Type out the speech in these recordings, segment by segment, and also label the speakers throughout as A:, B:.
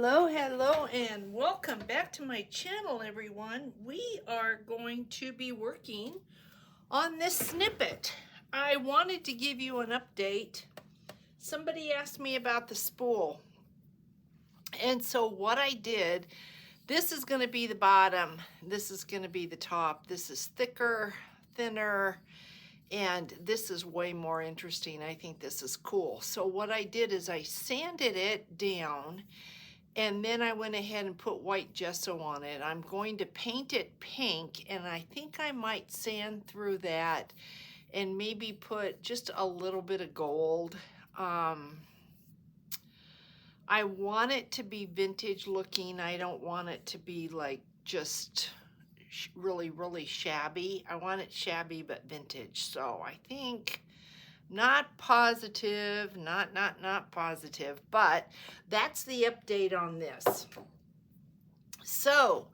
A: Hello, and welcome back to my channel, everyone. We are going to be working on this snippet. I wanted to give you an update. Somebody asked me about the spool. And so what I did, this is going to be the bottom. This is going to be the top. This is thicker, thinner, and this is way more interesting. I think this is cool. So what I did is I sanded it down, and then I went ahead and put white gesso on it. I'm going to paint it pink, and I think I might sand through that and maybe put just a little bit of gold. I want it to be vintage looking. I don't want it to be like just really shabby. I want it shabby but vintage. So I think not positive, not positive, but that's the update on this. So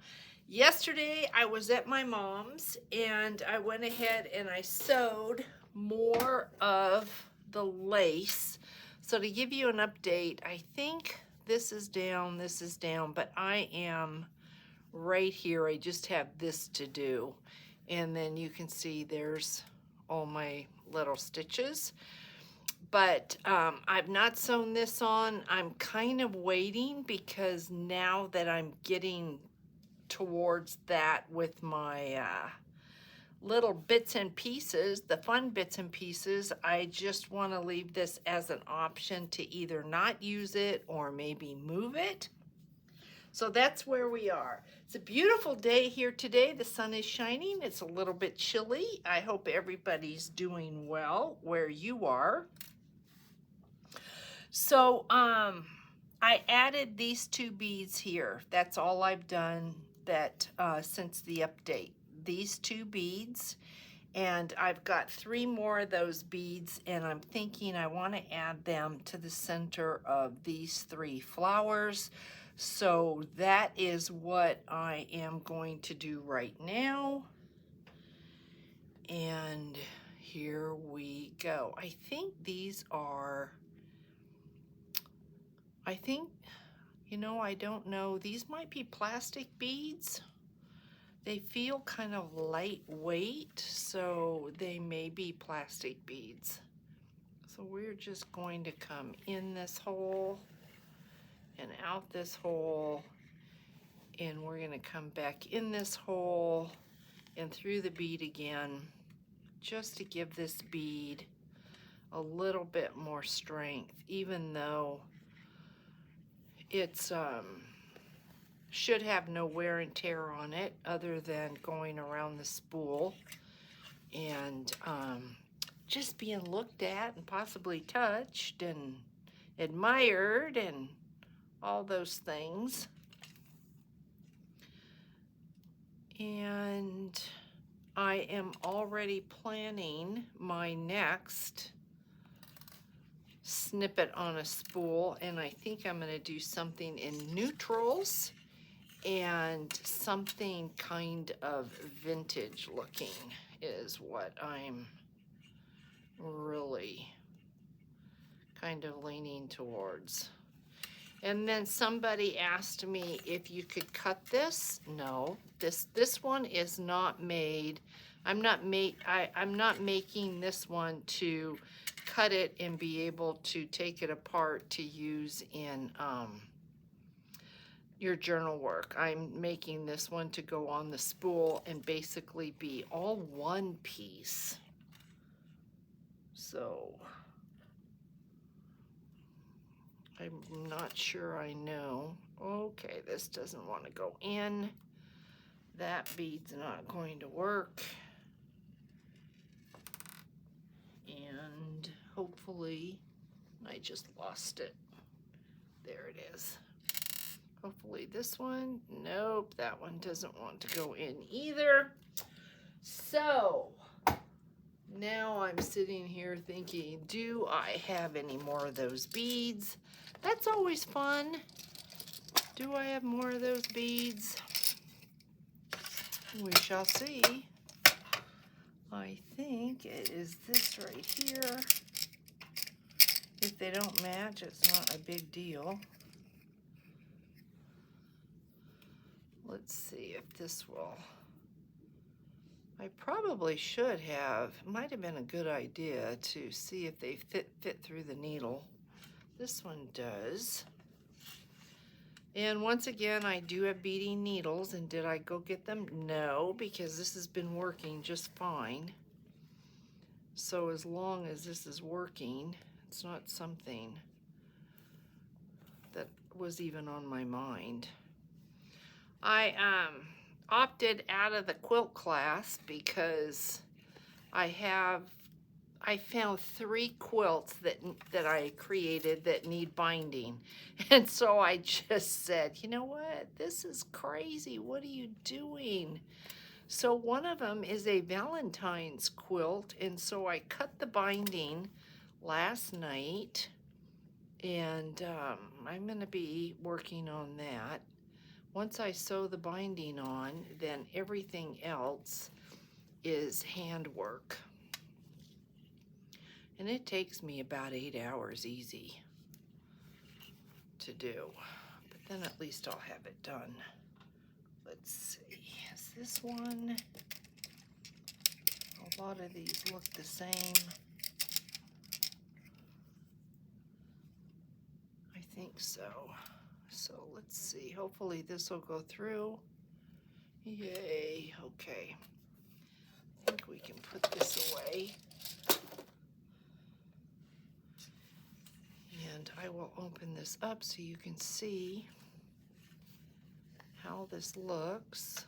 A: yesterday I was at my mom's and I went ahead and I sewed more of the lace. So to give you an update, I think this is down, but I am right here. I just have this to do. And then you can see there's all my little stitches. But I've not sewn this on. I'm kind of waiting because now that I'm getting towards that with my little bits and pieces, the fun bits and pieces, I just want to leave this as an option to either not use it or maybe move it. So that's where we are. It's a beautiful day here today. The sun is shining. It's a little bit chilly. I hope everybody's doing well where you are. So I added these two beads here. That's all I've done that since the update. These two beads, and I've got 3 more of those beads, and I'm thinking I want to add them to the center of these 3 flowers. So that is what I am going to do right now. And here we go. I think these are, you know, I don't know. These might be plastic beads. They feel kind of lightweight, so they may be plastic beads. So we're just going to come in this hole and out this hole, and we're going to come back in this hole and through the bead again, just to give this bead a little bit more strength, even though it's should have no wear and tear on it other than going around the spool and just being looked at and possibly touched and admired and all those things. And I am already planning my next snippet on a spool, and I think I'm going to do something in neutrals and something kind of vintage looking is what I'm really kind of leaning towards. And then somebody asked me if you could cut this. No, this one is not made. I'm not making this one to cut it and be able to take it apart to use in your journal work. I'm making this one to go on the spool and basically be all one piece. So I'm not sure I know. Okay, this doesn't want to go in. That bead's not going to work. And hopefully, I just lost it. There it is. Hopefully this one, nope, that one doesn't want to go in either. So now I'm sitting here thinking, do I have any more of those beads? That's always fun. Do I have more of those beads? We shall see. I think it is this right here. If they don't match, it's not a big deal. let's see if this will. I probably should have, might have been a good idea to see if they fit through the needle. This one does. And once again, I do have beading needles, and did I go get them? No, because this has been working just fine. So as long as this is working, it's not something that was even on my mind. I opted out of the quilt class because I found 3 quilts that I created that need binding. And so I just said, you know what? This is crazy. What are you doing? So one of them is a Valentine's quilt, and so I cut the binding last night, and I'm going to be working on that. Once I sew the binding on, then everything else is handwork. And it takes me about 8 hours easy to do. But then at least I'll have it done. Let's see, is this one? A lot of these look the same. I think so. So let's see, hopefully this will go through. Yay, okay. I think we can put this away. And I will open this up so you can see how this looks.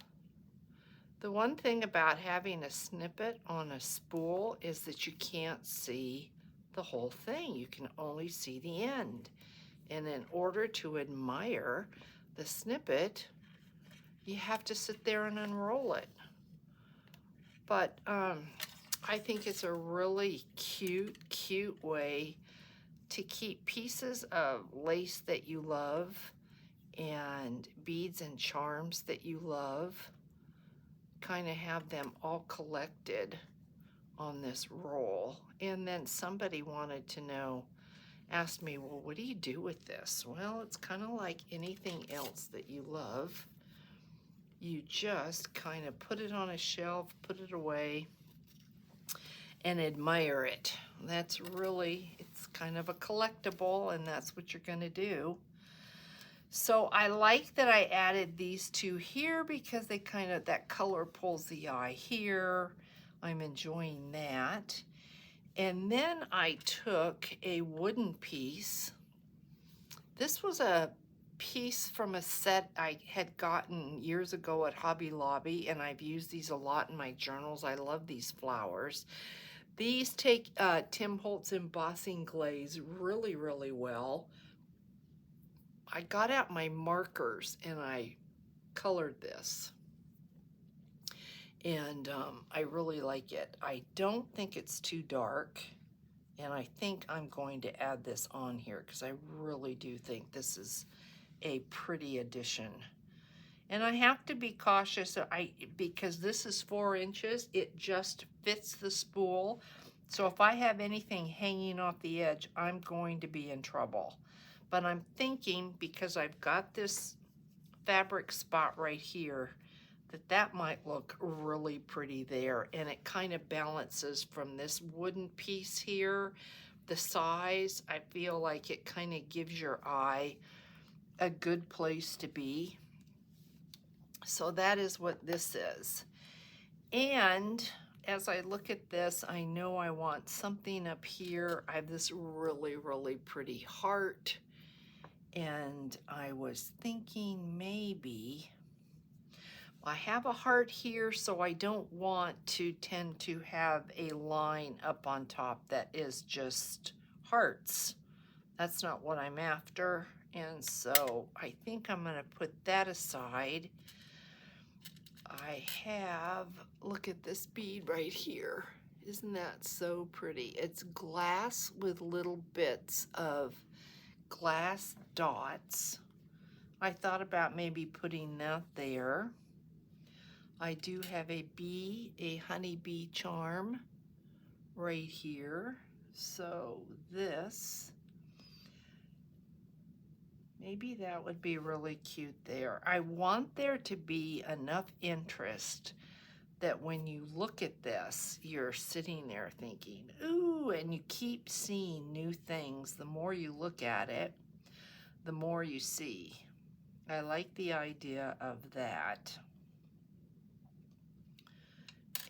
A: The one thing about having a snippet on a spool is that you can't see the whole thing. You can only see the end. And in order to admire the snippet, you have to sit there and unroll it. But I think it's a really cute way to keep pieces of lace that you love and beads and charms that you love, kind of have them all collected on this roll. And then somebody wanted to know, asked me, well, what do you do with this? Well, it's kind of like anything else that you love. You just kind of put it on a shelf, put it away, and admire it. That's really, it's kind of a collectible, and that's what you're gonna do. So I like that I added these 2 here because they kind of, that color pulls the eye here. I'm enjoying that. And then I took a wooden piece. This was a piece from a set I had gotten years ago at Hobby Lobby, and I've used these a lot in my journals. I love these flowers. These take Tim Holtz embossing glaze really well. I got out my markers and I colored this, and I really like it. I don't think it's too dark, and I think I'm going to add this on here because I really do think this is a pretty addition. And I have to be cautious because this is 4 inches. It just fits the spool. So if I have anything hanging off the edge, I'm going to be in trouble. But I'm thinking, because I've got this fabric spot right here, that might look really pretty there. And it kind of balances from this wooden piece here. The size, I feel like it kind of gives your eye a good place to be. So that is what this is. And as I look at this, I know I want something up here. I have this really pretty heart, and I was thinking maybe, I have a heart here, so I don't want to tend to have a line up on top that is just hearts. That's not what I'm after. And so I think I'm gonna put that aside. I have, look at this bead right here. Isn't that so pretty? It's glass with little bits of glass dots. I thought about maybe putting that there. I do have a bee, a honeybee charm right here. So this, Maybe that would be really cute there. I want there to be enough interest that when you look at this, you're sitting there thinking, ooh, and you keep seeing new things. The more you look at it, the more you see. I like the idea of that.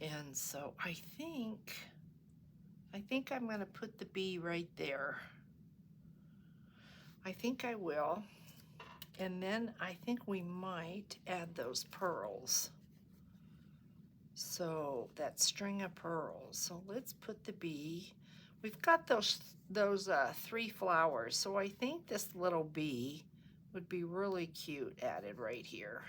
A: And so I think I'm going to put the bee right there. I think I will. And then I think we might add those pearls. So that string of pearls. So let's put the bee. We've got those 3 flowers. So I think this little bee would be really cute added right here.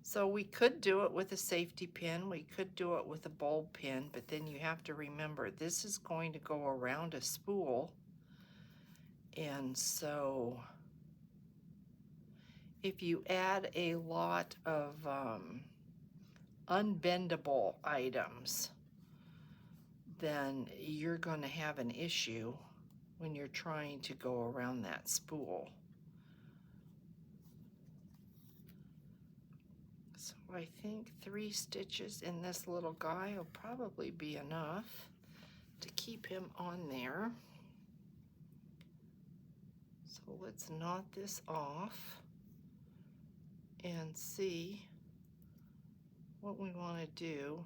A: So we could do it with a safety pin. We could do it with a bulb pin, but then you have to remember this is going to go around a spool. And so if you add a lot of unbendable items, then you're going to have an issue when you're trying to go around that spool. So I think 3 stitches in this little guy will probably be enough to keep him on there. So let's knot this off and see what we want to do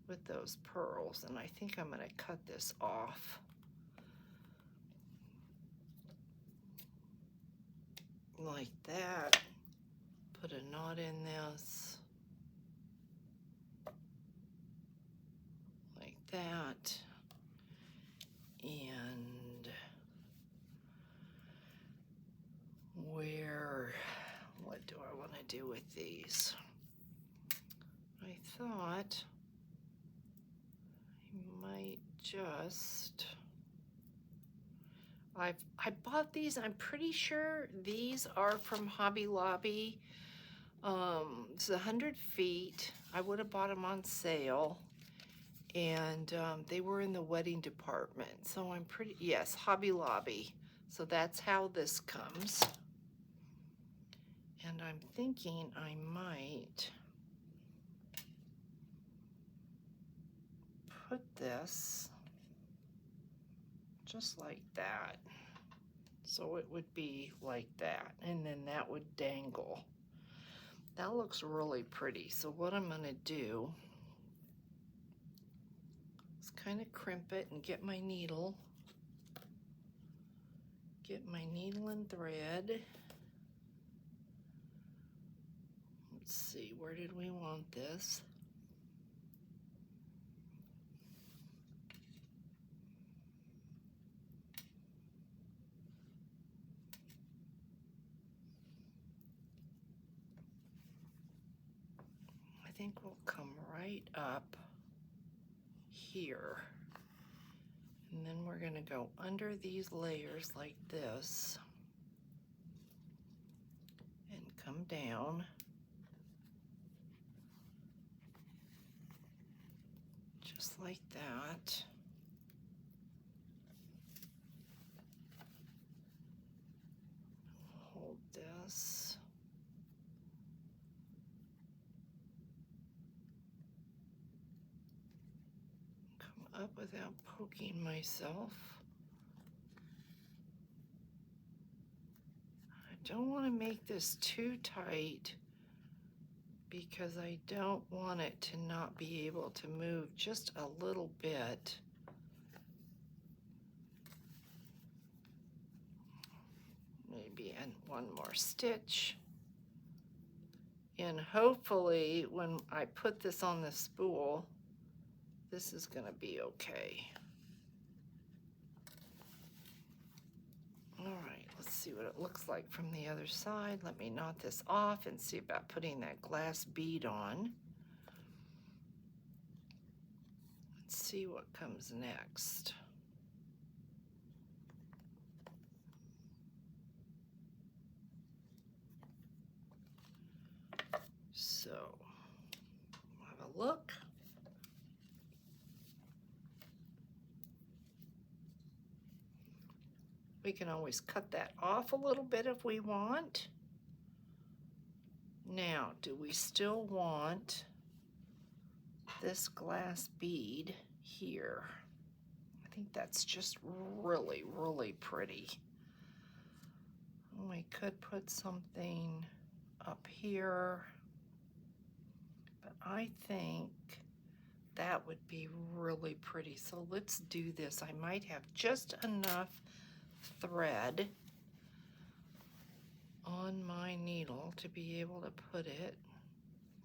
A: with those pearls. And I think I'm going to cut this off. Like that. Put a knot in this. Like that. And what do I want to do with these? I thought I might just, I bought these, I'm pretty sure these are from Hobby Lobby. It's 100 feet. I would have bought them on sale. And they were in the wedding department. So I'm pretty, yes, Hobby Lobby. So that's how this comes. And I'm thinking I might put this just like that. So it would be like that, and then that would dangle. That looks really pretty. So what I'm gonna do is kind of crimp it and get my needle. Get my needle and thread. Let's see, where did we want this? I think we'll come right up here. And then we're gonna go under these layers like this and come down. Just like that. Hold this. Come up without poking myself. I don't want to make this too tight because I don't want it to not be able to move just a little bit. Maybe in one more stitch. And hopefully when I put this on the spool, this is going to be okay. All right, let's see what it looks like from the other side. Let me knot this off and see about putting that glass bead on. Let's see what comes next. So, have a look. We can always cut that off a little bit if we want. Now, do we still want this glass bead here? I think that's just really, really pretty. We could put something up here, but I think that would be really pretty. So let's do this. I might have just enough thread on my needle to be able to put it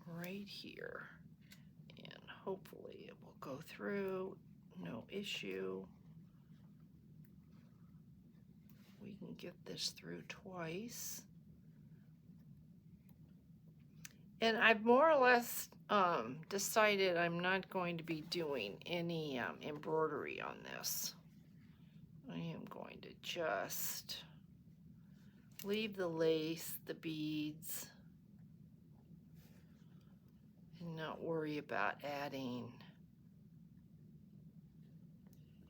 A: right here, and hopefully it will go through, no issue. We can get this through twice. And I've more or less decided I'm not going to be doing any embroidery on this. I am going to just leave the lace, the beads, and not worry about adding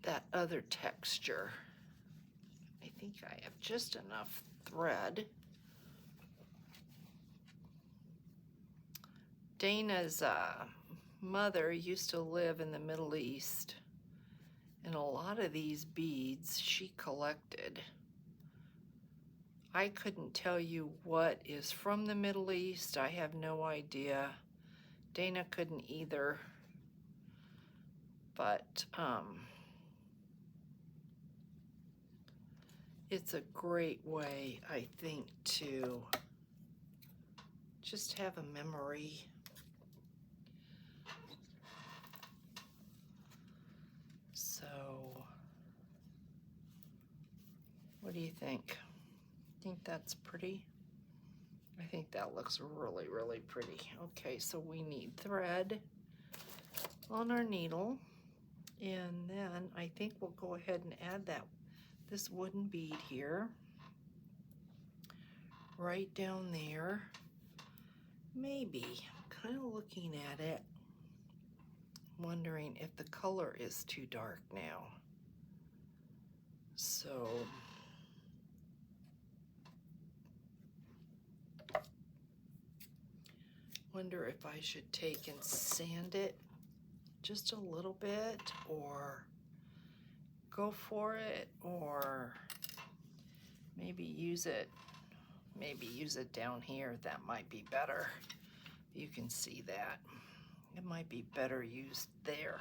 A: that other texture. I think I have just enough thread. Dana's mother used to live in the Middle East, and a lot of these beads she collected. I couldn't tell you what is from the Middle East. I have no idea. Dana couldn't either. But it's a great way, I think, to just have a memory. So, what do you think? Think that's pretty? I think that looks really, really pretty. Okay, so we need thread on our needle, and then I think we'll go ahead and add this wooden bead here, right down there. Maybe, I'm kind of looking at it, wondering if the color is too dark now. So, wonder if I should take and sand it just a little bit, or go for it, or maybe use it down here. That might be better. You can see that. It might be better used there.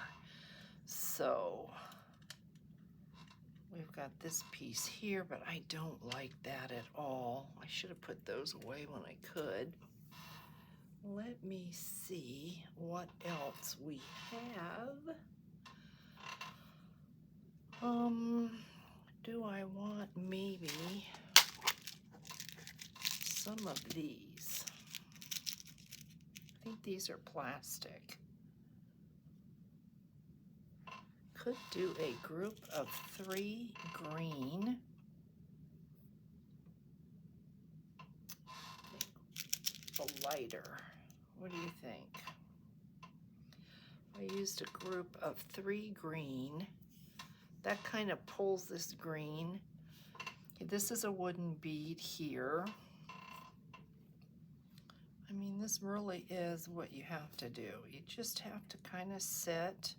A: So we've got this piece here, but I don't like that at all. I should have put those away when I could. Let me see what else we have. Do I want maybe some of these? I think these are plastic. Could do a group of 3 green. The lighter. What do you think? I used a group of 3 green. That kind of pulls this green. This is a wooden bead here. I mean, this really is what you have to do. You just have to kind of sit,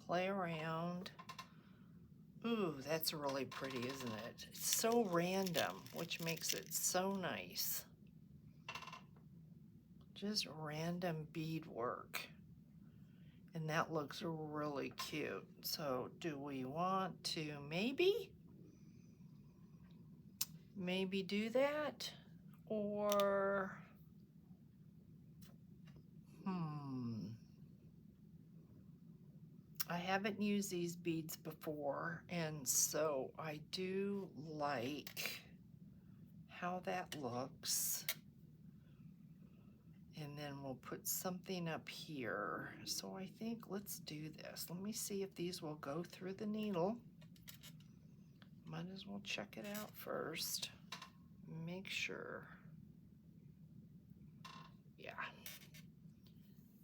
A: play around. Ooh, that's really pretty, isn't it? It's so random, which makes it so nice. Just random bead work. And that looks really cute. So do we want to maybe do that? Or, I haven't used these beads before, and so I do like how that looks. And then we'll put something up here. So I think let's do this. Let me see if these will go through the needle. Might as well check it out first. Make sure. Yeah.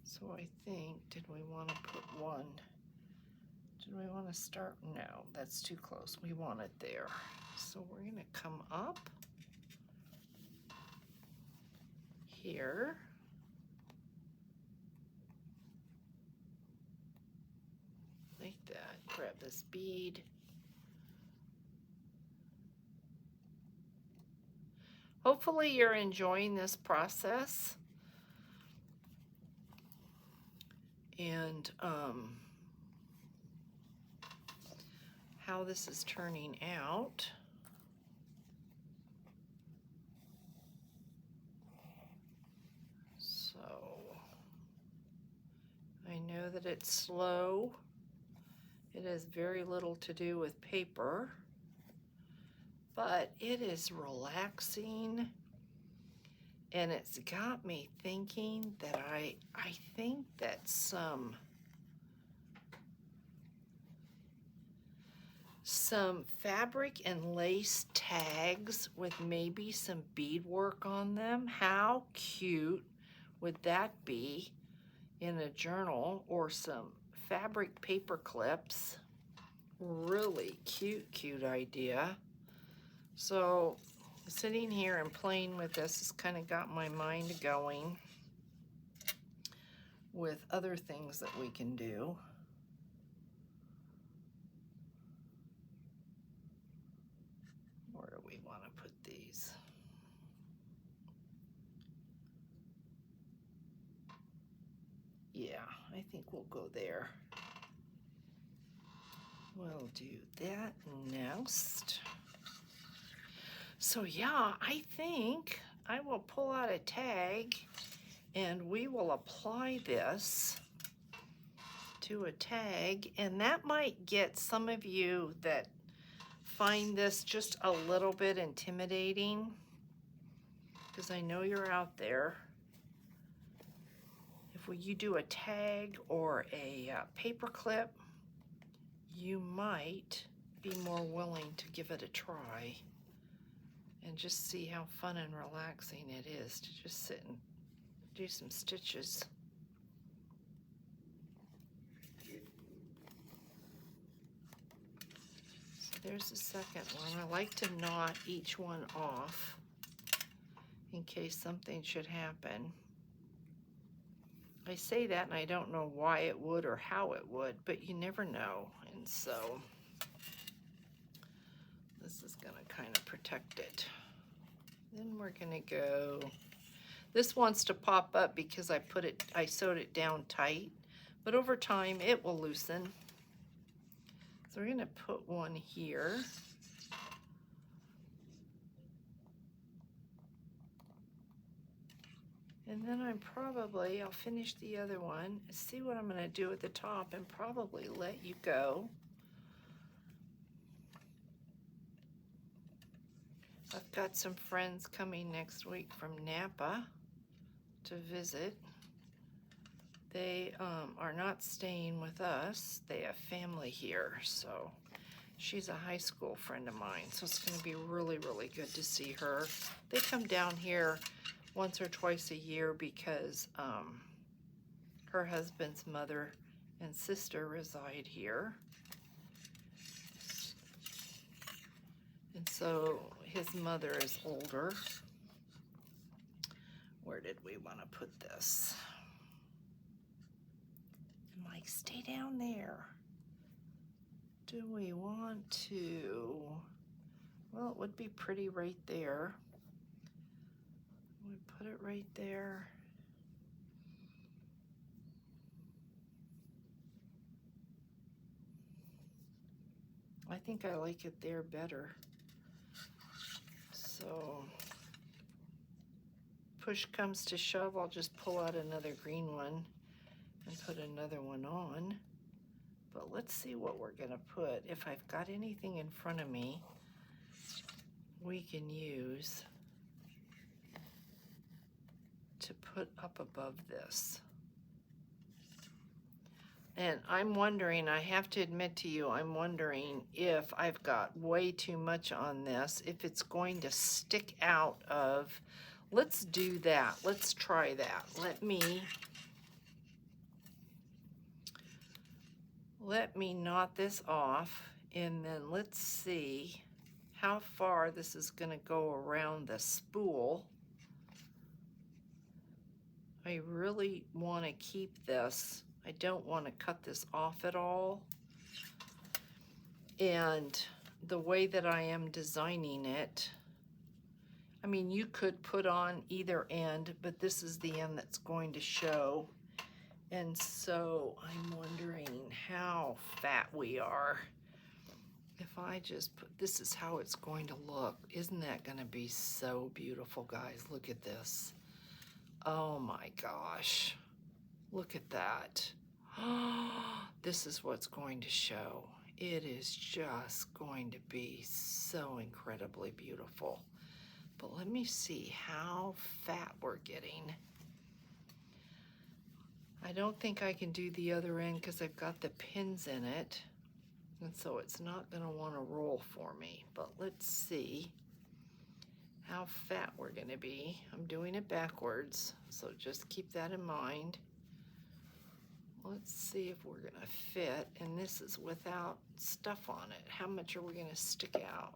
A: So I think, did we want to put one Do we want to start? No, that's too close. We want it there. So we're going to come up here. Like that. Grab this bead. Hopefully you're enjoying this process. And how this is turning out. So I know that it's slow. It has very little to do with paper, but it is relaxing, and it's got me thinking that I think that some fabric and lace tags with maybe some beadwork on them. How cute would that be in a journal, or some fabric paper clips? Really cute idea. So sitting here and playing with this has kind of got my mind going with other things that we can do. Where do we want to put these? Yeah, I think we'll go there. We'll do that next. So yeah, I think I will pull out a tag and we will apply this to a tag, and that might get some of you that find this just a little bit intimidating, because I know you're out there. If you do a tag or a paper clip, you might be more willing to give it a try and just see how fun and relaxing it is to just sit and do some stitches. So there's the second one. I like to knot each one off in case something should happen. I say that and I don't know why it would or how it would, but you never know. And so this is going to kind of protect it. Then we're going to go, this wants to pop up because I sewed it down tight, but over time it will loosen. So we're going to put one here. And then I'll finish the other one, see what I'm going to do at the top, and probably let you go. I've got some friends coming next week from Napa to visit. They are not staying with us. They have family here, so she's a high school friend of mine, so it's going to be really good to see her. They come down here once or twice a year because her husband's mother and sister reside here. And so his mother is older. Where did we want to put this? I'm like, stay down there. Do we want to? Well, it would be pretty right there. We put it right there. I think I like it there better. So push comes to shove, I'll just pull out another green one and put another one on. But let's see what we're gonna put. If I've got anything in front of me, we can use to put up above this. And I'm wondering, I have to admit to you, I'm wondering if I've got way too much on this, if it's going to stick out of, let's do that. Let's let me knot this off, and then let's see how far this is going to go around the spool. I really want to keep this. I don't want to cut this off at all. And the way that I am designing it, I mean, you could put on either end, but this is the end that's going to show. And so I'm wondering how fat we are. If I just put, this is how it's going to look. Isn't that going to be so beautiful, guys? Look at this. Oh my gosh. Look at that. This is what's going to show. It is just going to be so incredibly beautiful. But let me see how fat we're getting. I don't think I can do the other end because I've got the pins in it. And so it's not going to want to roll for me. But let's see how fat we're going to be. I'm doing it backwards, so just keep that in mind. Let's see if we're going to fit, and this is without stuff on it. How much are we going to stick out?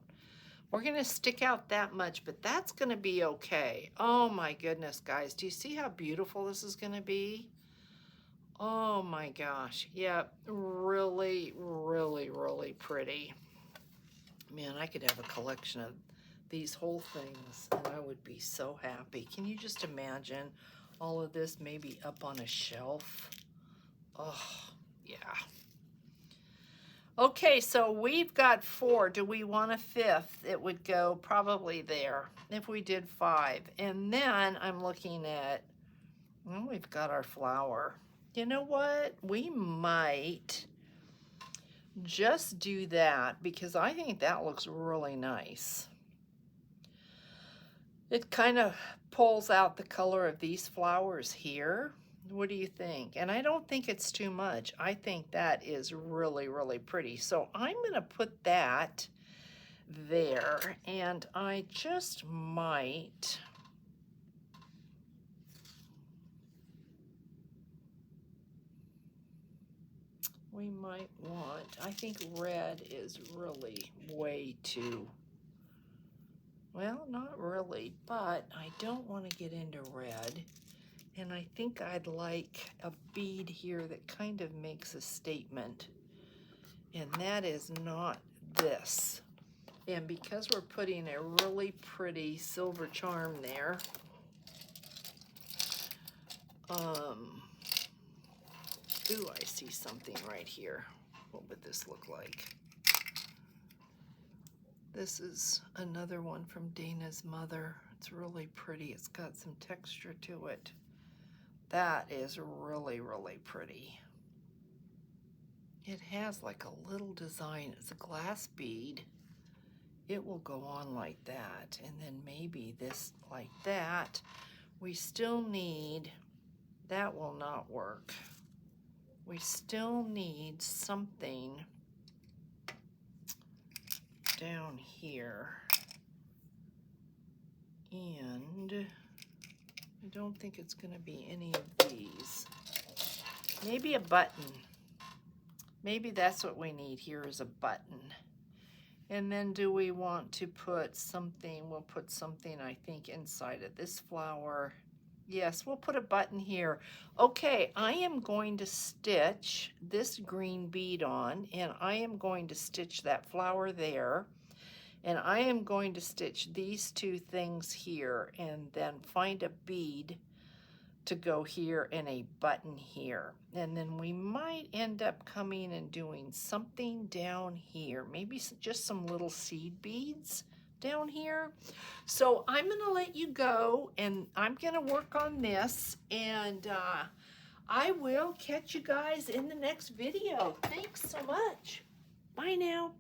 A: We're going to stick out that much, but that's going to be okay. Oh my goodness, guys. Do you see how beautiful this is going to be? Oh my gosh. Yep, really, really, really pretty. Man, I could have a collection of these whole things, and I would be so happy. Can you just imagine all of this maybe up on a shelf? Oh, yeah. Okay, so we've got 4. Do we want a 5th? It would go probably there if we did 5. And then I'm looking at, well, we've got our flower. You know what? We might just do that because I think that looks really nice. It kind of pulls out the color of these flowers here. What do you think? And I don't think it's too much. I think that is really, really pretty. So I'm going to put that there, and I just might we might want, I think red is really way too, well, not really, but I don't want to get into red. And I think I'd like a bead here that kind of makes a statement. And that is not this. And because we're putting a really pretty silver charm there, ooh, I see something right here. What would this look like? This is another one from Dana's mother. It's really pretty. It's got some texture to it. That is really, really pretty. It has like a little design. It's a glass bead. It will go on like that. And then maybe this like that. We still need, that will not work. We still need something down here. And I don't think it's going to be any of these. Maybe a button. Maybe that's what we need here is a button. And then do we want to put something, we'll put something I think inside of this flower. Yes, we'll put a button here. Okay, I am going to stitch this green bead on, and I am going to stitch that flower there. And I am going to stitch these 2 things here and then find a bead to go here and a button here. And then we might end up coming and doing something down here. Maybe just some little seed beads down here. So I'm going to let you go, and I'm going to work on this, and I will catch you guys in the next video. Thanks so much. Bye now.